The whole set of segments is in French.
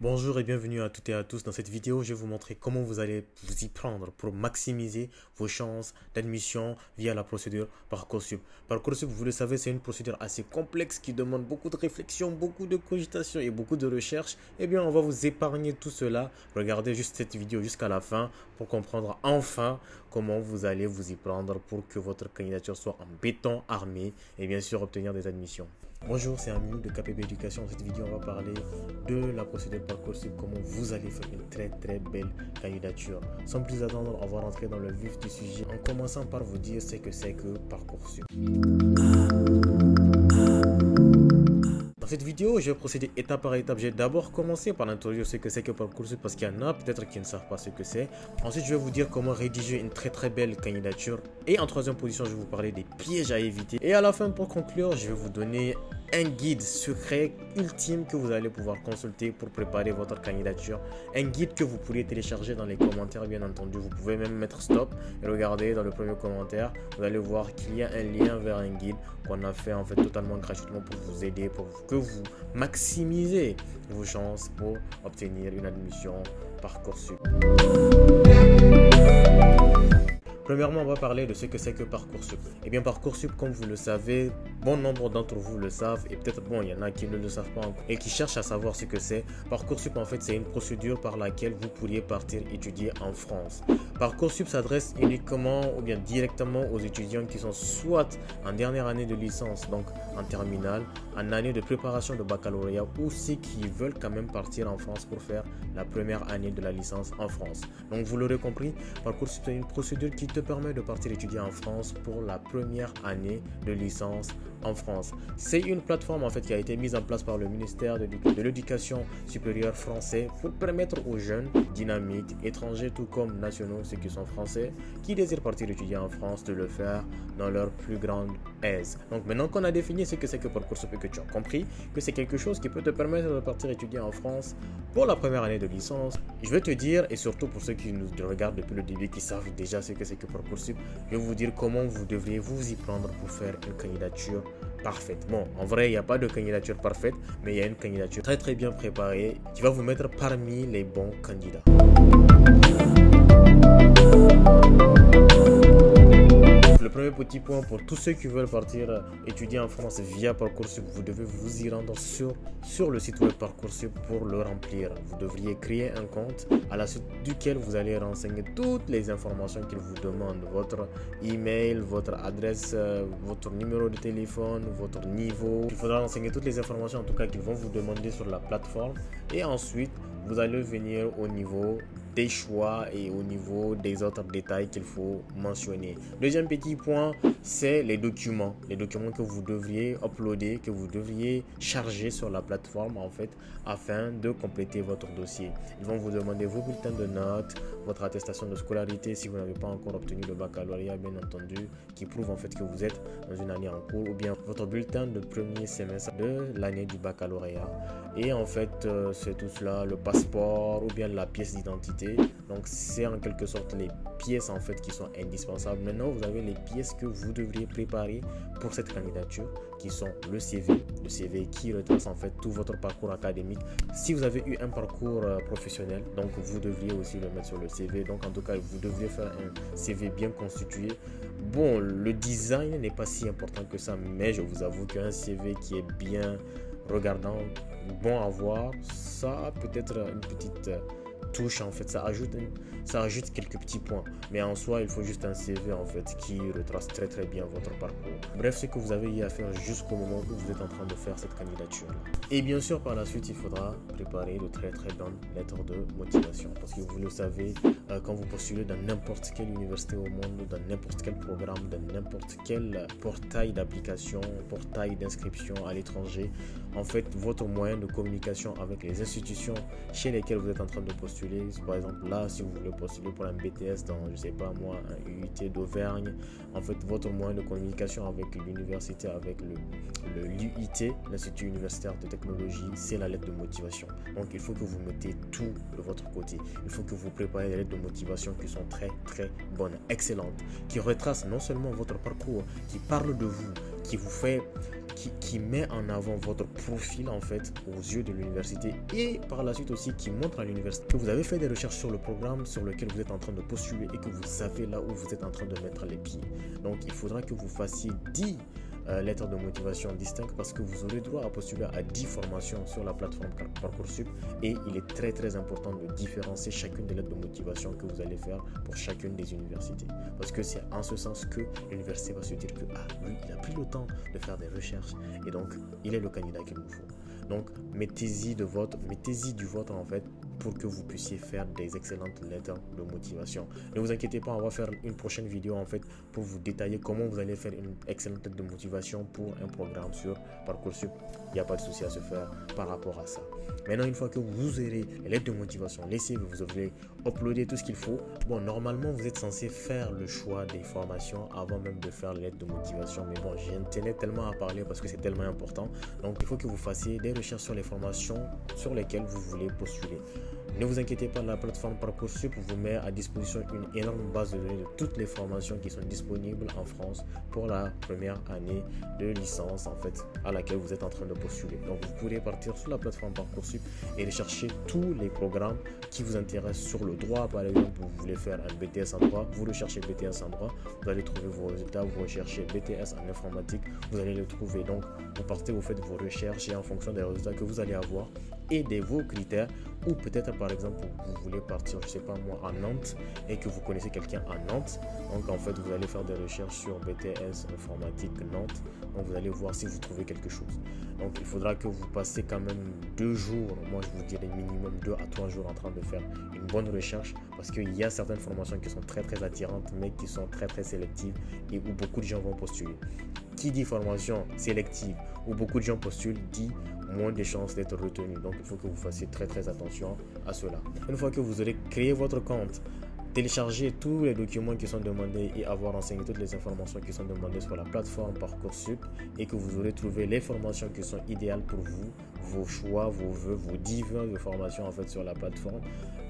Bonjour et bienvenue à toutes et à tous. Dans cette vidéo, je vais vous montrer comment vous allez vous y prendre pour maximiser vos chances d'admission via la procédure Parcoursup. Parcoursup, vous le savez, c'est une procédure assez complexe qui demande beaucoup de réflexion, beaucoup de cogitation et beaucoup de recherche. Eh bien, on va vous épargner tout cela. Regardez juste cette vidéo jusqu'à la fin pour comprendre enfin comment vous allez vous y prendre pour que votre candidature soit en béton armé et bien sûr obtenir des admissions. Bonjour, c'est Aminu de KPB Éducation. Dans cette vidéo, on va parler de la procédure Parcoursup, comment vous allez faire une très belle candidature. Sans plus attendre, on va rentrer dans le vif du sujet en commençant par vous dire ce que c'est que Parcoursup. Dans cette vidéo, je vais procéder étape par étape. J'ai d'abord commencé par introduire ce que c'est que Parcoursup parce qu'il y en a peut-être qui ne savent pas ce que c'est. Ensuite, je vais vous dire comment rédiger une très belle candidature. Et en troisième position, je vais vous parler des pièges à éviter. Et à la fin, pour conclure, je vais vous donner un guide secret ultime que vous allez pouvoir consulter pour préparer votre candidature. Un guide que vous pourrez télécharger dans les commentaires, bien entendu. Vous pouvez même mettre stop et regarder dans le premier commentaire. Vous allez voir qu'il y a un lien vers un guide qu'on a fait en fait totalement gratuitement pour vous aider, pour que vous maximisez vos chances pour obtenir une admission Parcoursup. Premièrement, on va parler de ce que c'est que Parcoursup. Eh bien, Parcoursup, comme vous le savez, bon nombre d'entre vous le savent et peut-être il y en a qui ne le savent pas encore et qui cherchent à savoir ce que c'est. Parcoursup, en fait, c'est une procédure par laquelle vous pourriez partir étudier en France. Parcoursup s'adresse uniquement ou bien directement aux étudiants qui sont soit en dernière année de licence, donc en terminale, en année de préparation de baccalauréat ou ceux qui veulent quand même partir en France pour faire la première année de la licence en France. Donc, vous l'aurez compris, Parcoursup, c'est une procédure qui te permet de partir étudier en France pour la première année de licence en France. C'est une plateforme en fait qui a été mise en place par le ministère de l'Éducation supérieure français pour permettre aux jeunes dynamiques, étrangers tout comme nationaux, ceux qui sont français, qui désirent partir étudier en France, de le faire dans leur plus grande aise. Donc maintenant qu'on a défini ce que c'est que Parcoursup et que tu as compris que c'est quelque chose qui peut te permettre de partir étudier en France pour la première année de licence, je vais te dire, et surtout pour ceux qui nous regardent depuis le début, qui savent déjà ce que c'est que Parcoursup, je vais vous dire comment vous devriez vous y prendre pour faire une candidature parfaite. Bon, en vrai, il n'y a pas de candidature parfaite, mais il y a une candidature très bien préparée qui va vous mettre parmi les bons candidats. Le premier petit point pour tous ceux qui veulent partir étudier en France via Parcoursup, vous devez vous y rendre sur le site web Parcoursup pour le remplir. Vous devriez créer un compte à la suite duquel vous allez renseigner toutes les informations qu'il vous demande. Votre email, votre adresse, votre numéro de téléphone, votre niveau. Il faudra renseigner toutes les informations en tout cas qu'ils vont vous demander sur la plateforme. Et ensuite, vous allez venir au niveau des choix et au niveau des autres détails qu'il faut mentionner. Deuxième petit point, c'est les documents. Les documents que vous devriez uploader, que vous devriez charger sur la plateforme en fait, afin de compléter votre dossier. Ils vont vous demander vos bulletins de notes, votre attestation de scolarité si vous n'avez pas encore obtenu le baccalauréat, bien entendu, qui prouve en fait que vous êtes dans une année en cours, ou bien votre bulletin de premier semestre de l'année du baccalauréat. Et en fait, c'est tout cela, le passeport ou bien la pièce d'identité. Donc c'est en quelque sorte les pièces en fait qui sont indispensables. Maintenant vous avez les pièces que vous devriez préparer pour cette candidature qui sont le CV qui retrace en fait tout votre parcours académique. Si vous avez eu un parcours professionnel, donc vous devriez aussi le mettre sur le CV. Donc en tout cas vous devriez faire un CV bien constitué. Bon, le design n'est pas si important que ça, mais je vous avoue qu'un CV qui est bien regardant, bon à voir, ça a peut-être une petite touche en fait, ça ajoute quelques petits points, mais en soi il faut juste un CV en fait qui retrace très bien votre parcours. Bref, ce que vous avez eu à faire jusqu'au moment où vous êtes en train de faire cette candidature là. Et bien sûr par la suite il faudra préparer de très bonnes lettres de motivation, parce que vous le savez, quand vous postulez dans n'importe quelle université au monde, dans n'importe quel programme, dans n'importe quel portail d'application, portail d'inscription à l'étranger, en fait votre moyen de communication avec les institutions chez lesquelles vous êtes en train de postuler postuler. Par exemple, là, si vous voulez postuler pour un BTS dans, je sais pas moi, un UIT d'Auvergne, en fait, votre moyen de communication avec l'université, avec le l'UIT, l'Institut universitaire de technologie, c'est la lettre de motivation. Donc, il faut que vous mettez tout de votre côté. Il faut que vous préparez des lettres de motivation qui sont très, très bonnes, excellentes, qui retracent non seulement votre parcours, qui parlent de vous, qui vous fait, qui met en avant votre profil en fait aux yeux de l'université, et par la suite aussi qui montre à l'université que vous avez fait des recherches sur le programme sur lequel vous êtes en train de postuler et que vous savez là où vous êtes en train de mettre les pieds. Donc il faudra que vous fassiez 10 lettres de motivation distinctes, parce que vous aurez droit à postuler à 10 formations sur la plateforme Parcoursup, et il est très très important de différencier chacune des lettres de motivation que vous allez faire pour chacune des universités, parce que c'est en ce sens que l'université va se dire que lui il a pris le temps de faire des recherches et donc il est le candidat qu'il nous faut. Donc mettez-y du vôtre en fait, pour que vous puissiez faire des excellentes lettres de motivation. Ne vous inquiétez pas, on va faire une prochaine vidéo en fait pour vous détailler comment vous allez faire une excellente lettre de motivation pour un programme sur Parcoursup. Il n'y a pas de souci à se faire par rapport à ça. Maintenant, une fois que vous aurez les lettres de motivation, les CV, vous aurez uploadé tout ce qu'il faut. Bon, normalement, vous êtes censé faire le choix des formations avant même de faire les lettres de motivation. Mais bon, j'en tenais tellement à parler parce que c'est tellement important. Donc, il faut que vous fassiez des recherches sur les formations sur lesquelles vous voulez postuler. Ne vous inquiétez pas, la plateforme Parcoursup vous met à disposition une énorme base de données de toutes les formations qui sont disponibles en France pour la première année de licence en fait à laquelle vous êtes en train de postuler. Donc vous pourrez partir sur la plateforme Parcoursup et rechercher tous les programmes qui vous intéressent. Sur le droit par exemple, vous voulez faire un BTS en droit, vous recherchez BTS en droit, vous allez trouver vos résultats. Vous recherchez BTS en informatique, vous allez les trouver. Donc vous partez, vous faites vos recherches et en fonction des résultats que vous allez avoir et de vos critères, ou peut-être par exemple vous voulez partir, je sais pas moi, à Nantes et que vous connaissez quelqu'un à Nantes, donc en fait vous allez faire des recherches sur BTS informatique Nantes, donc vous allez voir si vous trouvez quelque chose. Donc il faudra que vous passez quand même 2 jours, moi je vous dirais minimum 2 à 3 jours en train de faire une bonne recherche, parce qu'il y a certaines formations qui sont très très attirantes mais qui sont très très sélectives et où beaucoup de gens vont postuler. Qui dit formation sélective où beaucoup de gens postulent dit moins de chances d'être retenu. Donc il faut que vous fassiez très très attention à cela. Une fois que vous aurez créé votre compte, télécharger tous les documents qui sont demandés et avoir renseigné toutes les informations qui sont demandées sur la plateforme Parcoursup, et que vous aurez trouvé les formations qui sont idéales pour vous, vos choix, vos vœux, vos 10 vœux de formation en fait sur la plateforme.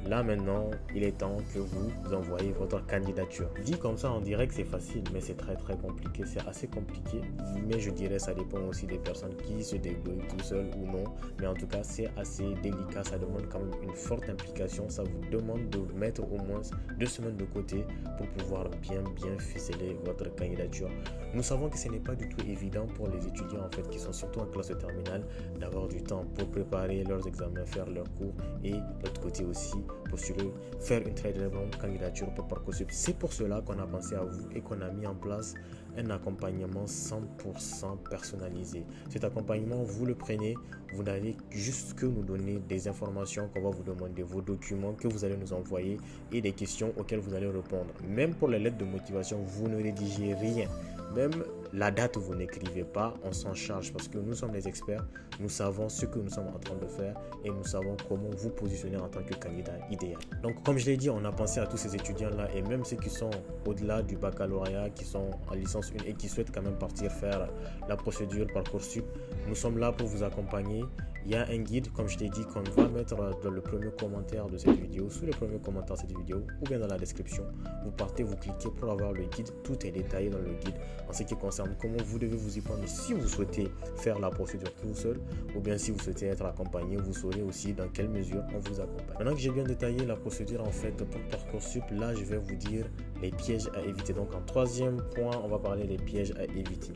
Là maintenant, il est temps que vous envoyez votre candidature. Dit comme ça, on dirait que c'est facile, mais c'est très très compliqué. C'est assez compliqué, mais je dirais ça dépend aussi des personnes qui se débrouillent tout seuls ou non. Mais en tout cas, c'est assez délicat. Ça demande quand même une forte implication. Ça vous demande de mettre au moins 2 semaines de côté pour pouvoir bien ficeler votre candidature. Nous savons que ce n'est pas du tout évident pour les étudiants en fait qui sont surtout en classe de terminale d'avoir du temps pour préparer leurs examens, faire leurs cours, et de l'autre côté aussi postuler, faire une très bonne candidature pour Parcoursup. C'est pour cela qu'on a pensé à vous et qu'on a mis en place un accompagnement 100% personnalisé. Cet accompagnement, vous le prenez, vous n'allez juste que nous donner des informations qu'on va vous demander, vos documents que vous allez nous envoyer et des questions auxquelles vous allez répondre. Même pour les lettres de motivation, vous ne rédigez rien. Même la date, vous n'écrivez pas, on s'en charge parce que nous sommes les experts, nous savons ce que nous sommes en train de faire et nous savons comment vous positionner en tant que candidat idéal. Donc comme je l'ai dit, on a pensé à tous ces étudiants-là et même ceux qui sont au-delà du baccalauréat, qui sont en licence 1 et qui souhaitent quand même partir faire la procédure Parcoursup. Nous sommes là pour vous accompagner. Il y a un guide, comme je t'ai dit, qu'on va mettre dans le premier commentaire de cette vidéo, sous le premier commentaire de cette vidéo ou bien dans la description. Vous partez, vous cliquez pour avoir le guide. Tout est détaillé dans le guide en ce qui concerne comment vous devez vous y prendre si vous souhaitez faire la procédure tout seul ou bien si vous souhaitez être accompagné. Vous saurez aussi dans quelle mesure on vous accompagne. Maintenant que j'ai bien détaillé la procédure en fait pour Parcoursup, là je vais vous dire les pièges à éviter. Donc en troisième point, on va parler des pièges à éviter.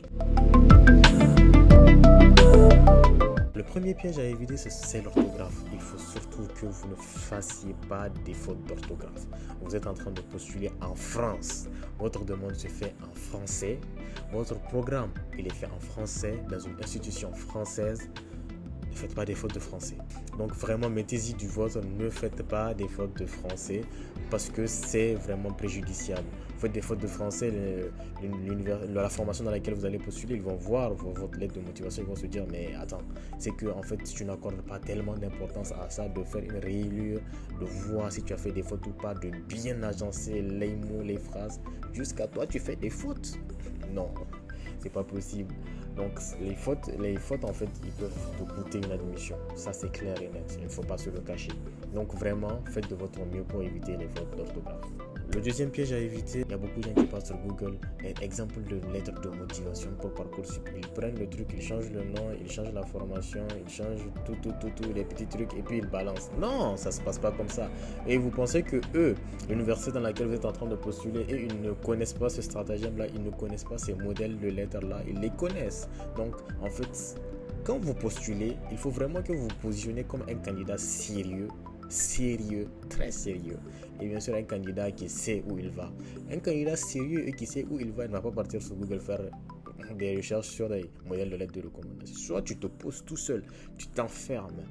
Le premier piège à éviter, c'est l'orthographe. Il faut surtout que vous ne fassiez pas des fautes d'orthographe. Vous êtes en train de postuler en France. Votre demande se fait en français. Votre programme, il est fait en français dans une institution française. Ne faites pas des fautes de français. Donc vraiment, mettez-y du vôtre. Ne faites pas des fautes de français parce que c'est vraiment préjudiciable. faites des fautes de français, la formation dans laquelle vous allez postuler, ils vont voir votre lettre de motivation, ils vont se dire mais attends, c'est que en fait tu n'accordes pas tellement d'importance à ça, de faire une réélude, de voir si tu as fait des fautes ou pas, de bien agencer les mots, les phrases, jusqu'à toi tu fais des fautes. Non, c'est pas possible. Donc les fautes en fait, ils peuvent te coûter une admission. Ça c'est clair et net, il ne faut pas se le cacher. Donc vraiment, faites de votre mieux pour éviter les fautes d'orthographe. Le deuxième piège à éviter, il y a beaucoup de gens qui passent sur Google, exemple de lettre de motivation pour Parcoursup. Ils prennent le truc, ils changent le nom, ils changent la formation, ils changent tout, les petits trucs et puis ils balancent. Non, ça se passe pas comme ça. Et vous pensez que eux, l'université dans laquelle vous êtes en train de postuler, et ils ne connaissent pas ce stratagème-là, ils ne connaissent pas ces modèles de lettres-là, ils les connaissent. Donc en fait, quand vous postulez, il faut vraiment que vous vous positionnez comme un candidat sérieux, très sérieux, et bien sûr un candidat qui sait où il va. Un candidat sérieux et qui sait où il va, il ne va pas partir sur Google faire des recherches sur des modèles de lettres de recommandation. Soit tu te poses tout seul, tu t'enfermes,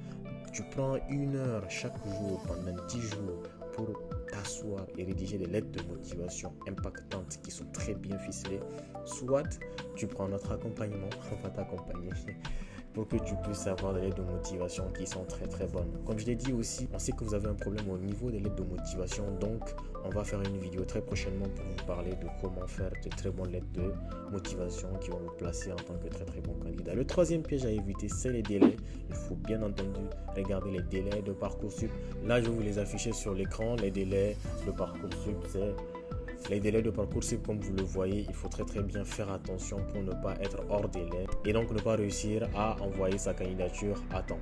tu prends 1 heure chaque jour pendant 10 jours pour t'asseoir et rédiger des lettres de motivation impactantes qui sont très bien ficelées. Soit tu prends notre accompagnement, on va t'accompagner pour que tu puisses avoir des lettres de motivation qui sont très bonnes. Comme je l'ai dit aussi, on sait que vous avez un problème au niveau des lettres de motivation, donc on va faire une vidéo très prochainement pour vous parler de comment faire de très bonnes lettres de motivation qui vont vous placer en tant que très bon candidat. Le troisième piège à éviter, c'est les délais. Il faut bien entendu regarder les délais de Parcoursup. Là, je vais vous les afficher sur l'écran. Les délais de Parcoursup, c'est les délais de Parcoursup, comme vous le voyez, il faut très bien faire attention pour ne pas être hors délai et donc ne pas réussir à envoyer sa candidature à temps.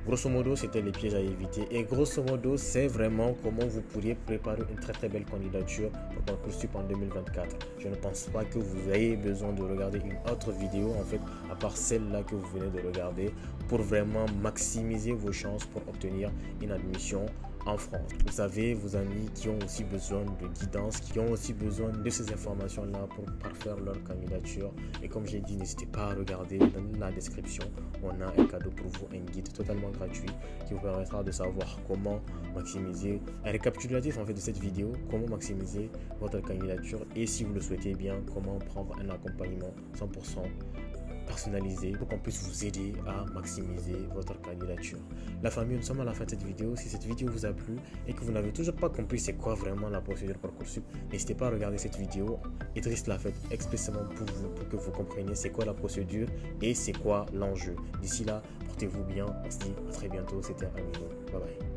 Grosso modo, c'était les pièges à éviter et grosso modo, c'est vraiment comment vous pourriez préparer une très belle candidature pour Parcoursup en 2024. Je ne pense pas que vous ayez besoin de regarder une autre vidéo, en fait, à part celle-là que vous venez de regarder, pour vraiment maximiser vos chances pour obtenir une admission en France. Vous savez, vos amis qui ont aussi besoin de guidance, qui ont aussi besoin de ces informations-là pour parfaire leur candidature. Et comme j'ai dit, n'hésitez pas à regarder dans la description. On a un cadeau pour vous, un guide totalement gratuit qui vous permettra de savoir comment maximiser, un récapitulatif en fait de cette vidéo, comment maximiser votre candidature et si vous le souhaitez bien, comment prendre un accompagnement 100% personnalisé pour qu'on puisse vous aider à maximiser votre candidature. La famille, nous sommes à la fin de cette vidéo. Si cette vidéo vous a plu et que vous n'avez toujours pas compris c'est quoi vraiment la procédure Parcoursup, n'hésitez pas à regarder cette vidéo. Idriss l'a fait expressément pour vous, pour que vous compreniez c'est quoi la procédure et c'est quoi l'enjeu. D'ici là, portez-vous bien. On se dit à très bientôt. C'était Amino. Bye bye.